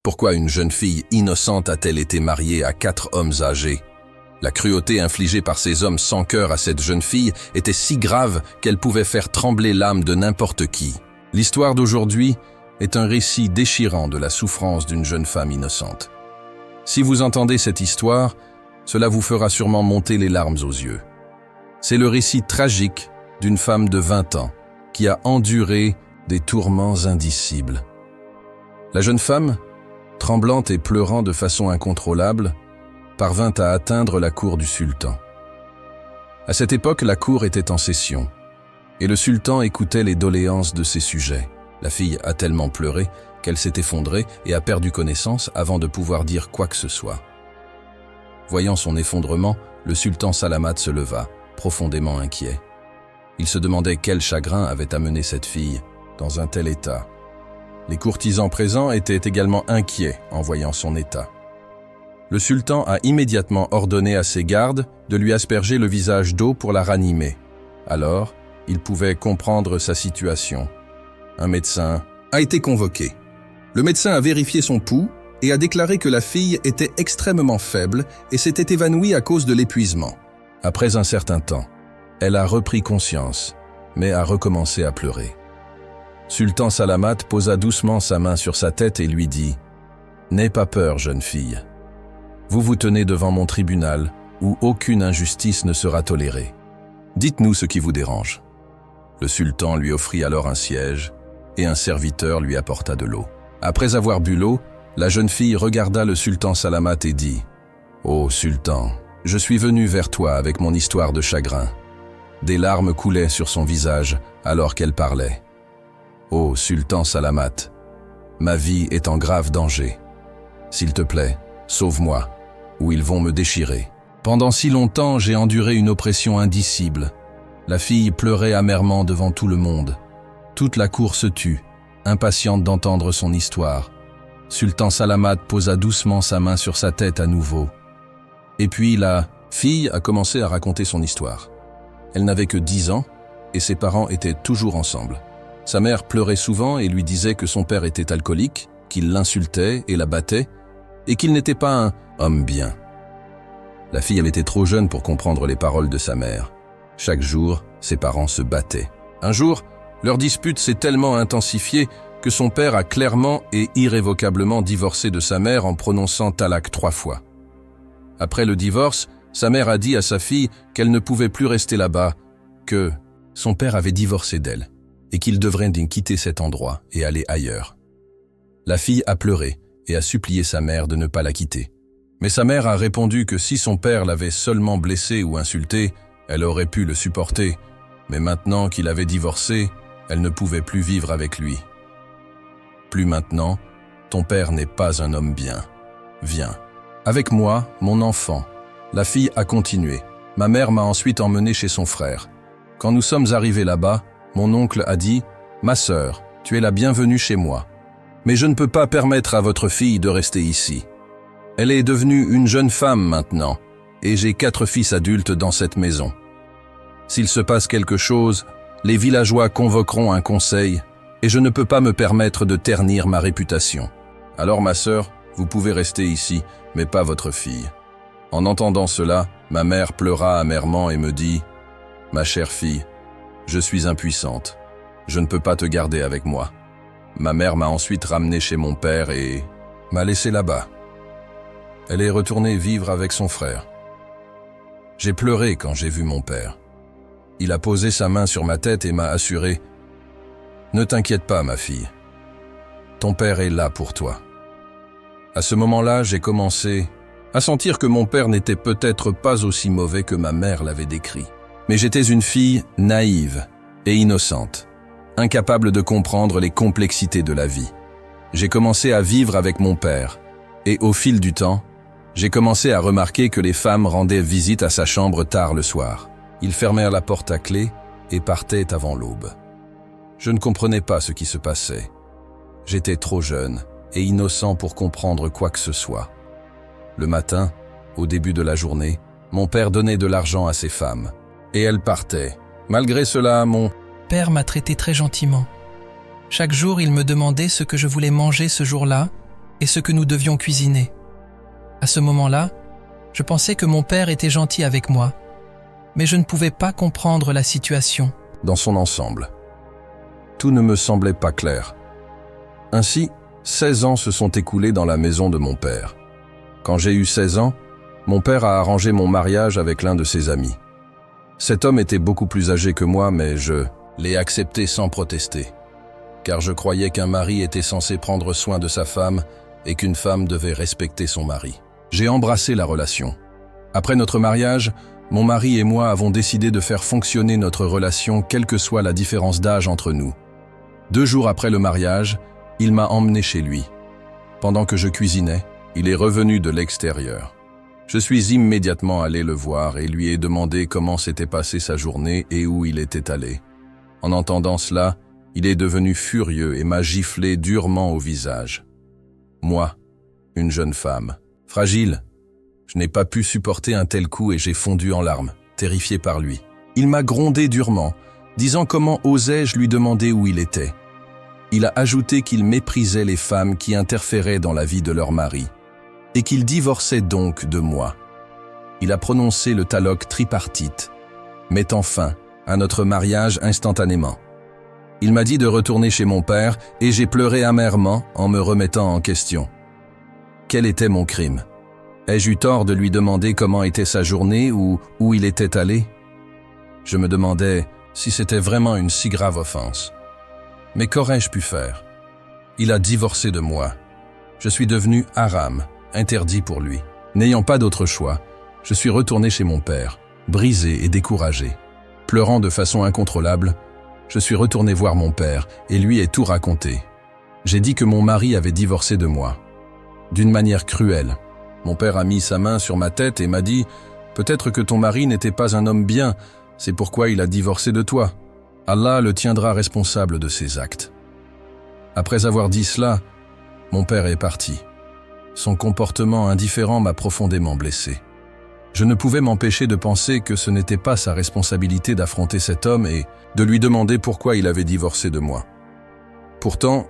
Pourquoi une jeune fille innocente a-t-elle été mariée à 4 hommes âgés? La cruauté infligée par ces hommes sans cœur à cette jeune fille était si grave qu'elle pouvait faire trembler l'âme de n'importe qui. L'histoire d'aujourd'hui est un récit déchirant de la souffrance d'une jeune femme innocente. Si vous entendez cette histoire, cela vous fera sûrement monter les larmes aux yeux. C'est le récit tragique d'une femme de 20 ans qui a enduré des tourments indicibles. La jeune femme, tremblante et pleurant de façon incontrôlable, parvint à atteindre la cour du sultan. À cette époque, la cour était en session, et le sultan écoutait les doléances de ses sujets. La fille a tellement pleuré qu'elle s'est effondrée et a perdu connaissance avant de pouvoir dire quoi que ce soit. Voyant son effondrement, le sultan Salamat se leva, profondément inquiet. Il se demandait quel chagrin avait amené cette fille dans un tel état. Les courtisans présents étaient également inquiets en voyant son état. Le sultan a immédiatement ordonné à ses gardes de lui asperger le visage d'eau pour la ranimer. Alors, il pouvait comprendre sa situation. Un médecin a été convoqué. Le médecin a vérifié son pouls et a déclaré que la fille était extrêmement faible et s'était évanouie à cause de l'épuisement. Après un certain temps, elle a repris conscience, mais a recommencé à pleurer. Sultan Salamat posa doucement sa main sur sa tête et lui dit « N'aie pas peur, jeune fille. Vous vous tenez devant mon tribunal où aucune injustice ne sera tolérée. Dites-nous ce qui vous dérange. » Le sultan lui offrit alors un siège et un serviteur lui apporta de l'eau. Après avoir bu l'eau, la jeune fille regarda le sultan Salamat et dit « Ô sultan, je suis venu vers toi avec mon histoire de chagrin. » Des larmes coulaient sur son visage alors qu'elle parlait. « Ô sultan Salamat, ma vie est en grave danger. S'il te plaît, sauve-moi, ou ils vont me déchirer. Pendant si longtemps, j'ai enduré une oppression indicible. » La fille pleurait amèrement devant tout le monde. Toute la cour se tut, impatiente d'entendre son histoire. Sultan Salamat posa doucement sa main sur sa tête à nouveau. Et puis la fille a commencé à raconter son histoire. Elle n'avait que 10 ans et ses parents étaient toujours ensemble. Sa mère pleurait souvent et lui disait que son père était alcoolique, qu'il l'insultait et la battait, et qu'il n'était pas un homme bien. La fille avait été trop jeune pour comprendre les paroles de sa mère. Chaque jour, ses parents se battaient. Un jour, leur dispute s'est tellement intensifiée que son père a clairement et irrévocablement divorcé de sa mère en prononçant talak 3 fois. Après le divorce, sa mère a dit à sa fille qu'elle ne pouvait plus rester là-bas, que son père avait divorcé d'elle et qu'il devrait quitter cet endroit et aller ailleurs. La fille a pleuré et a supplié sa mère de ne pas la quitter. Mais sa mère a répondu que si son père l'avait seulement blessée ou insultée, elle aurait pu le supporter, mais maintenant qu'il avait divorcé, elle ne pouvait plus vivre avec lui. Plus maintenant, ton père n'est pas un homme bien. Viens. Avec moi, mon enfant. La fille a continué. Ma mère m'a ensuite emmené chez son frère. Quand nous sommes arrivés là-bas, mon oncle a dit « Ma sœur, tu es la bienvenue chez moi. Mais je ne peux pas permettre à votre fille de rester ici. Elle est devenue une jeune femme maintenant, et j'ai 4 fils adultes dans cette maison. S'il se passe quelque chose, les villageois convoqueront un conseil, et je ne peux pas me permettre de ternir ma réputation. Alors ma sœur, vous pouvez rester ici, mais pas votre fille. » En entendant cela, ma mère pleura amèrement et me dit « Ma chère fille, je suis impuissante. Je ne peux pas te garder avec moi. » Ma mère m'a ensuite ramenée chez mon père et m'a laissé là-bas. Elle est retournée vivre avec son frère. J'ai pleuré quand j'ai vu mon père. Il a posé sa main sur ma tête et m'a assuré « Ne t'inquiète pas, ma fille. Ton père est là pour toi. » À ce moment-là, j'ai commencé à sentir que mon père n'était peut-être pas aussi mauvais que ma mère l'avait décrit. Mais j'étais une fille naïve et innocente, incapable de comprendre les complexités de la vie. J'ai commencé à vivre avec mon père, et au fil du temps, j'ai commencé à remarquer que les femmes rendaient visite à sa chambre tard le soir. Ils fermèrent la porte à clé et partaient avant l'aube. Je ne comprenais pas ce qui se passait. J'étais trop jeune et innocent pour comprendre quoi que ce soit. Le matin, au début de la journée, mon père donnait de l'argent à ses femmes, et elles partaient. Malgré cela, mon père m'a traité très gentiment. Chaque jour, il me demandait ce que je voulais manger ce jour-là, et ce que nous devions cuisiner. À ce moment-là, je pensais que mon père était gentil avec moi, mais je ne pouvais pas comprendre la situation. Dans son ensemble, tout ne me semblait pas clair. Ainsi, 16 ans se sont écoulés dans la maison de mon père. Quand j'ai eu 16 ans, mon père a arrangé mon mariage avec l'un de ses amis. Cet homme était beaucoup plus âgé que moi, mais je l'ai accepté sans protester, car je croyais qu'un mari était censé prendre soin de sa femme et qu'une femme devait respecter son mari. J'ai embrassé la relation. Après notre mariage, mon mari et moi avons décidé de faire fonctionner notre relation quelle que soit la différence d'âge entre nous. 2 jours après le mariage, il m'a emmené chez lui. Pendant que je cuisinais, il est revenu de l'extérieur. Je suis immédiatement allé le voir et lui ai demandé comment s'était passée sa journée et où il était allé. En entendant cela, il est devenu furieux et m'a giflé durement au visage. Moi, une jeune femme, fragile, je n'ai pas pu supporter un tel coup et j'ai fondu en larmes, terrifié par lui. Il m'a grondé durement, disant comment osais-je lui demander où il était. Il a ajouté qu'il méprisait les femmes qui interféraient dans la vie de leur mari et qu'il divorçait donc de moi. Il a prononcé le talaq tripartite, mettant fin à notre mariage instantanément. Il m'a dit de retourner chez mon père et j'ai pleuré amèrement en me remettant en question. Quel était mon crime? Ai-je eu tort de lui demander comment était sa journée ou où il était allé? Je me demandais si c'était vraiment une si grave offense. Mais qu'aurais-je pu faire? Il a divorcé de moi. Je suis devenu haram, interdit pour lui. N'ayant pas d'autre choix, je suis retourné chez mon père, brisé et découragé. Pleurant de façon incontrôlable, je suis retourné voir mon père et lui ai tout raconté. J'ai dit que mon mari avait divorcé de moi. D'une manière cruelle. Mon père a mis sa main sur ma tête et m'a dit « Peut-être que ton mari n'était pas un homme bien, c'est pourquoi il a divorcé de toi. Allah le tiendra responsable de ses actes. » Après avoir dit cela, mon père est parti. Son comportement indifférent m'a profondément blessé. Je ne pouvais m'empêcher de penser que ce n'était pas sa responsabilité d'affronter cet homme et de lui demander pourquoi il avait divorcé de moi. Pourtant,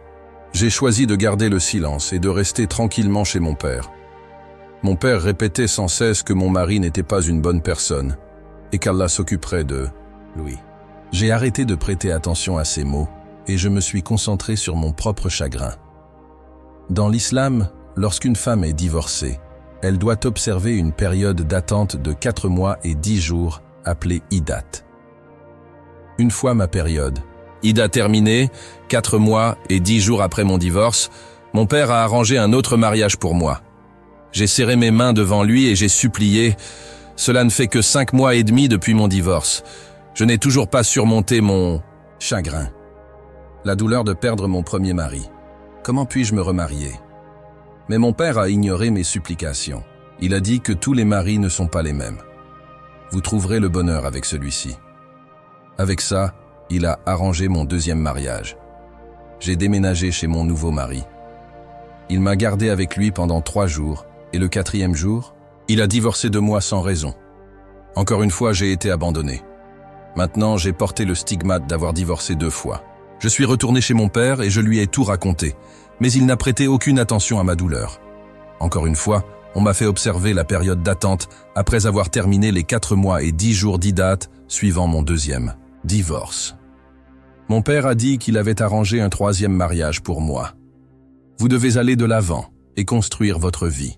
j'ai choisi de garder le silence et de rester tranquillement chez mon père. Mon père répétait sans cesse que mon mari n'était pas une bonne personne et qu'Allah s'occuperait de lui. J'ai arrêté de prêter attention à ces mots et je me suis concentré sur mon propre chagrin. Dans l'islam, lorsqu'une femme est divorcée, elle doit observer une période d'attente de 4 mois et 10 jours, appelée Iddat. Une fois ma période, Iddat terminée, 4 mois et 10 jours après mon divorce, mon père a arrangé un autre mariage pour moi. J'ai serré mes mains devant lui et j'ai supplié « Cela ne fait que 5 mois et demi depuis mon divorce. Je n'ai toujours pas surmonté mon chagrin. La douleur de perdre mon premier mari. Comment puis-je me remarier ?» Mais mon père a ignoré mes supplications. Il a dit que tous les maris ne sont pas les mêmes. Vous trouverez le bonheur avec celui-ci. Avec ça, il a arrangé mon deuxième mariage. J'ai déménagé chez mon nouveau mari. Il m'a gardé avec lui pendant 3 jours, et le 4e jour, il a divorcé de moi sans raison. Encore une fois, j'ai été abandonné. Maintenant, j'ai porté le stigmate d'avoir divorcé 2 fois. Je suis retourné chez mon père et je lui ai tout raconté, mais il n'a prêté aucune attention à ma douleur. Encore une fois, on m'a fait observer la période d'attente après avoir terminé les 4 mois et 10 jours d'Iddat suivant mon deuxième divorce. Mon père a dit qu'il avait arrangé un 3e mariage pour moi. Vous devez aller de l'avant et construire votre vie.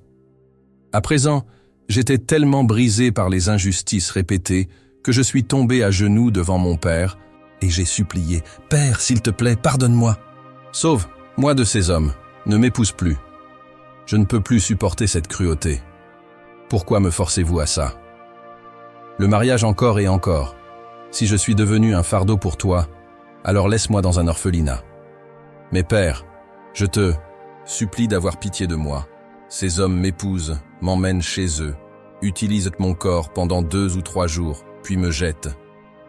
À présent, j'étais tellement brisé par les injustices répétées que je suis tombé à genoux devant mon père et j'ai supplié « Père, s'il te plaît, pardonne-moi. Sauve, moi de ces hommes, ne m'épouse plus. Je ne peux plus supporter cette cruauté. Pourquoi me forcez-vous à ça? Le mariage encore et encore. Si je suis devenu un fardeau pour toi, alors laisse-moi dans un orphelinat. Mais père, je te supplie d'avoir pitié de moi. Ces hommes m'épousent, m'emmènent chez eux, utilisent mon corps pendant 2 ou 3 jours, puis me jettent.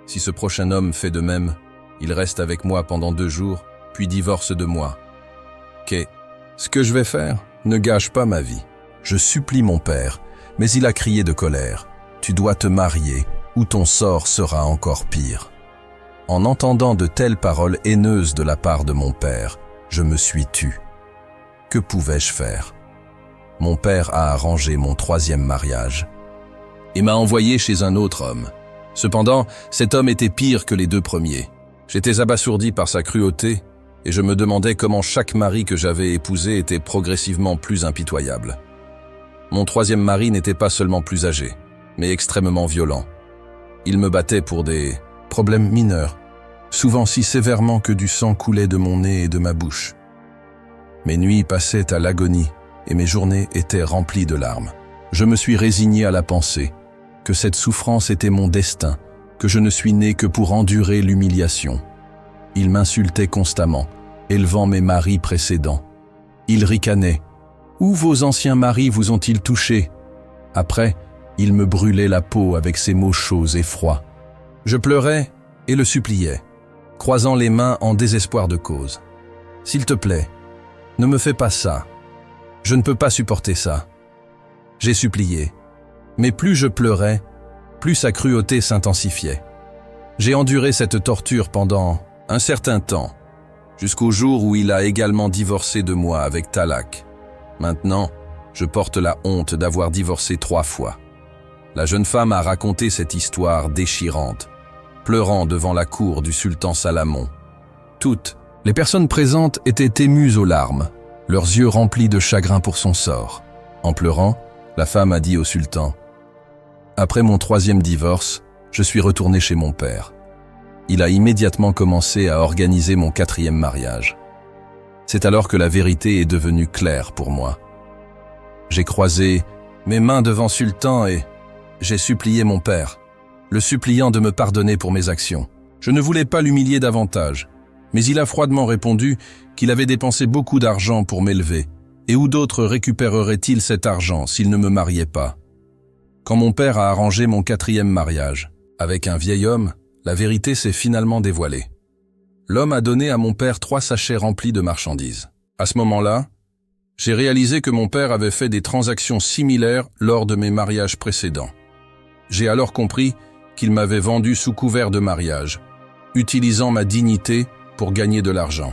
Si ce prochain homme fait de même, il reste avec moi pendant 2 jours, puis divorce de moi. Ce que je vais faire ne gâche pas ma vie. Je supplie mon père, mais il a crié de colère. Tu dois te marier ou ton sort sera encore pire. En entendant de telles paroles haineuses de la part de mon père, je me suis tu. Que pouvais-je faire? Mon père a arrangé mon troisième mariage et m'a envoyé chez un autre homme. Cependant, cet homme était pire que les deux premiers. J'étais abasourdi par sa cruauté et je me demandais comment chaque mari que j'avais épousé était progressivement plus impitoyable. Mon troisième mari n'était pas seulement plus âgé, mais extrêmement violent. Il me battait pour des problèmes mineurs, souvent si sévèrement que du sang coulait de mon nez et de ma bouche. Mes nuits passaient à l'agonie et mes journées étaient remplies de larmes. Je me suis résigné à la pensée que cette souffrance était mon destin, que je ne suis né que pour endurer l'humiliation. Il m'insultait constamment, élevant mes maris précédents. Il ricanait. « Où vos anciens maris vous ont-ils touché ?» Après, il me brûlait la peau avec ses mots chauds et froids. Je pleurais et le suppliais, croisant les mains en désespoir de cause. « S'il te plaît, ne me fais pas ça. Je ne peux pas supporter ça. » J'ai supplié. Mais plus je pleurais, plus sa cruauté s'intensifiait. J'ai enduré cette torture pendant un certain temps, jusqu'au jour où il a également divorcé de moi avec talaq. Maintenant, je porte la honte d'avoir divorcé 3 fois. La jeune femme a raconté cette histoire déchirante, pleurant devant la cour du sultan Salamon. Toutes les personnes présentes étaient émues aux larmes, leurs yeux remplis de chagrin pour son sort. En pleurant, la femme a dit au sultan: « Après mon 3e divorce, je suis retourné chez mon père. Il a immédiatement commencé à organiser mon 4e mariage. C'est alors que la vérité est devenue claire pour moi. J'ai croisé mes mains devant Sultan et j'ai supplié mon père, le suppliant de me pardonner pour mes actions. Je ne voulais pas l'humilier davantage, mais il a froidement répondu qu'il avait dépensé beaucoup d'argent pour m'élever, et où d'autres récupéreraient-ils cet argent s'il ne me mariait pas? Quand mon père a arrangé mon 4e mariage, avec un vieil homme, la vérité s'est finalement dévoilée. L'homme a donné à mon père 3 sachets remplis de marchandises. À ce moment-là, j'ai réalisé que mon père avait fait des transactions similaires lors de mes mariages précédents. J'ai alors compris qu'il m'avait vendu sous couvert de mariage, utilisant ma dignité pour gagner de l'argent.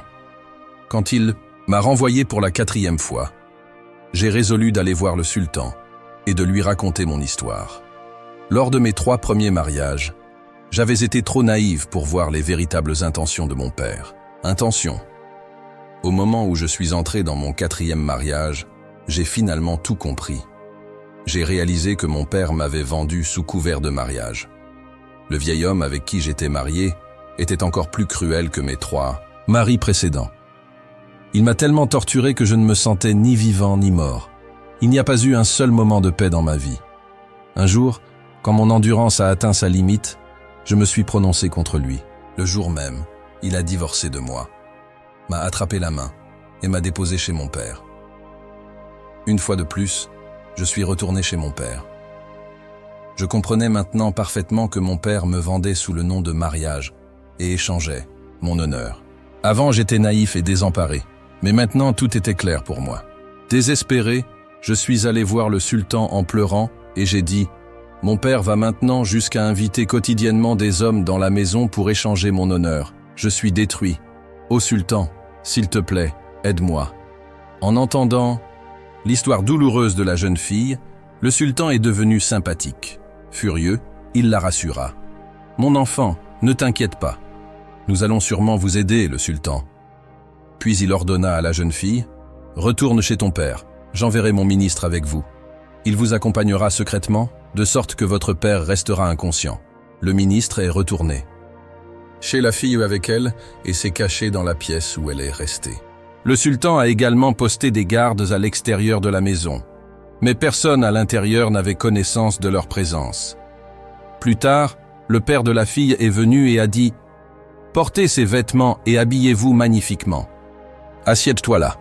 Quand il m'a renvoyé pour la 4e fois, j'ai résolu d'aller voir le sultan et de lui raconter mon histoire. Lors de mes 3 premiers mariages, j'avais été trop naïve pour voir les véritables intentions de mon père. Intentions. Au moment où je suis entré dans mon 4e mariage, j'ai finalement tout compris. J'ai réalisé que mon père m'avait vendu sous couvert de mariage. Le vieil homme avec qui j'étais marié était encore plus cruel que mes 3 maris précédents. Il m'a tellement torturé que je ne me sentais ni vivant ni mort. Il n'y a pas eu un seul moment de paix dans ma vie. Un jour, quand mon endurance a atteint sa limite, je me suis prononcé contre lui. Le jour même, il a divorcé de moi, m'a attrapé la main et m'a déposé chez mon père. Une fois de plus, je suis retourné chez mon père. Je comprenais maintenant parfaitement que mon père me vendait sous le nom de mariage et échangeait mon honneur. Avant, j'étais naïf et désemparé, mais maintenant tout était clair pour moi. Désespéré, je suis allé voir le sultan en pleurant et j'ai dit: « Mon père va maintenant jusqu'à inviter quotidiennement des hommes dans la maison pour échanger mon honneur. Je suis détruit. Ô sultan, s'il te plaît, aide-moi. » En entendant l'histoire douloureuse de la jeune fille, le sultan est devenu sympathique. Furieux, il la rassura. « Mon enfant, ne t'inquiète pas. Nous allons sûrement vous aider, le sultan. » Puis il ordonna à la jeune fille: « Retourne chez ton père, j'enverrai mon ministre avec vous. Il vous accompagnera secrètement, de sorte que votre père restera inconscient. » Le ministre est retourné chez la fille avec elle et s'est caché dans la pièce où elle est restée. Le sultan a également posté des gardes à l'extérieur de la maison, mais personne à l'intérieur n'avait connaissance de leur présence. Plus tard, le père de la fille est venu et a dit: « Portez ces vêtements et habillez-vous magnifiquement. Assieds-toi là. »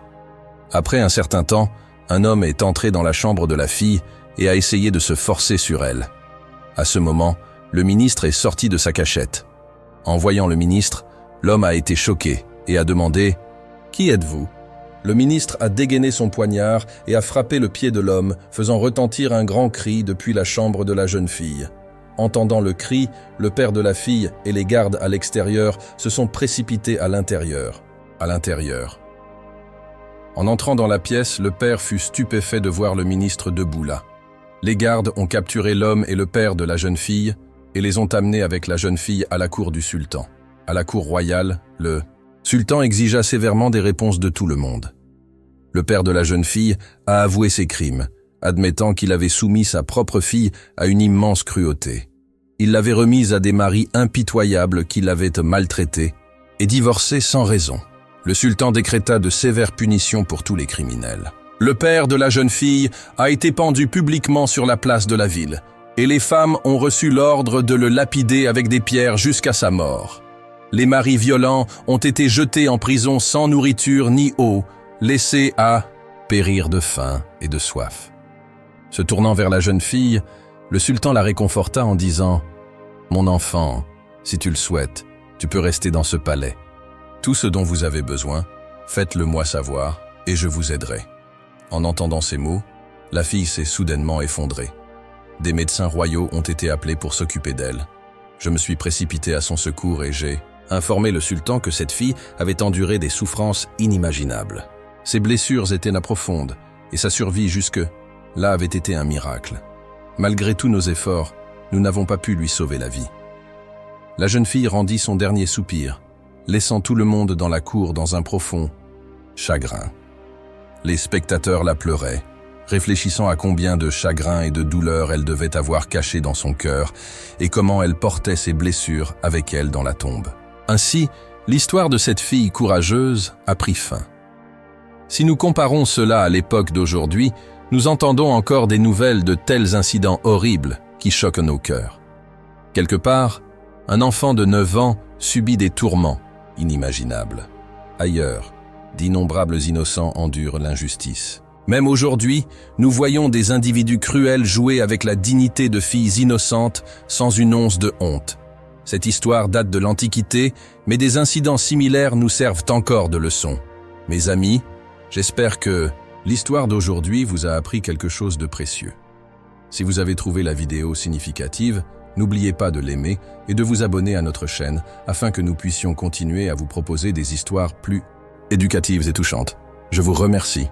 Après un certain temps, un homme est entré dans la chambre de la fille et a essayé de se forcer sur elle. À ce moment, le ministre est sorti de sa cachette. En voyant le ministre, l'homme a été choqué et a demandé: « Qui êtes-vous » Le ministre a dégainé son poignard et a frappé le pied de l'homme, faisant retentir un grand cri depuis la chambre de la jeune fille. Entendant le cri, le père de la fille et les gardes à l'extérieur se sont précipités à l'intérieur. En entrant dans la pièce, le père fut stupéfait de voir le ministre debout là. Les gardes ont capturé l'homme et le père de la jeune fille et les ont amenés avec la jeune fille à la cour du sultan. À la cour royale, le sultan exigea sévèrement des réponses de tout le monde. Le père de la jeune fille a avoué ses crimes, admettant qu'il avait soumis sa propre fille à une immense cruauté. Il l'avait remise à des maris impitoyables qui l'avaient maltraitée et divorcée sans raison. Le sultan décréta de sévères punitions pour tous les criminels. Le père de la jeune fille a été pendu publiquement sur la place de la ville, et les femmes ont reçu l'ordre de le lapider avec des pierres jusqu'à sa mort. Les maris violents ont été jetés en prison sans nourriture ni eau, laissés à périr de faim et de soif. Se tournant vers la jeune fille, le sultan la réconforta en disant « Mon enfant, si tu le souhaites, tu peux rester dans ce palais. Tout ce dont vous avez besoin, faites-le moi savoir, et je vous aiderai. » En entendant ces mots, la fille s'est soudainement effondrée. Des médecins royaux ont été appelés pour s'occuper d'elle. Je me suis précipité à son secours et j'ai informé le sultan que cette fille avait enduré des souffrances inimaginables. Ses blessures étaient profondes et sa survie jusque-là avait été un miracle. Malgré tous nos efforts, nous n'avons pas pu lui sauver la vie. La jeune fille rendit son dernier soupir, laissant tout le monde dans la cour dans un profond chagrin. Les spectateurs la pleuraient, réfléchissant à combien de chagrin et de douleur elle devait avoir caché dans son cœur et comment elle portait ses blessures avec elle dans la tombe. Ainsi, l'histoire de cette fille courageuse a pris fin. Si nous comparons cela à l'époque d'aujourd'hui, nous entendons encore des nouvelles de tels incidents horribles qui choquent nos cœurs. Quelque part, un enfant de 9 ans subit des tourments inimaginables. Ailleurs, d'innombrables innocents endurent l'injustice. Même aujourd'hui, nous voyons des individus cruels jouer avec la dignité de filles innocentes sans une once de honte. Cette histoire date de l'Antiquité, mais des incidents similaires nous servent encore de leçon. Mes amis, j'espère que l'histoire d'aujourd'hui vous a appris quelque chose de précieux. Si vous avez trouvé la vidéo significative, n'oubliez pas de l'aimer et de vous abonner à notre chaîne afin que nous puissions continuer à vous proposer des histoires plus éducatives et touchantes. Je vous remercie.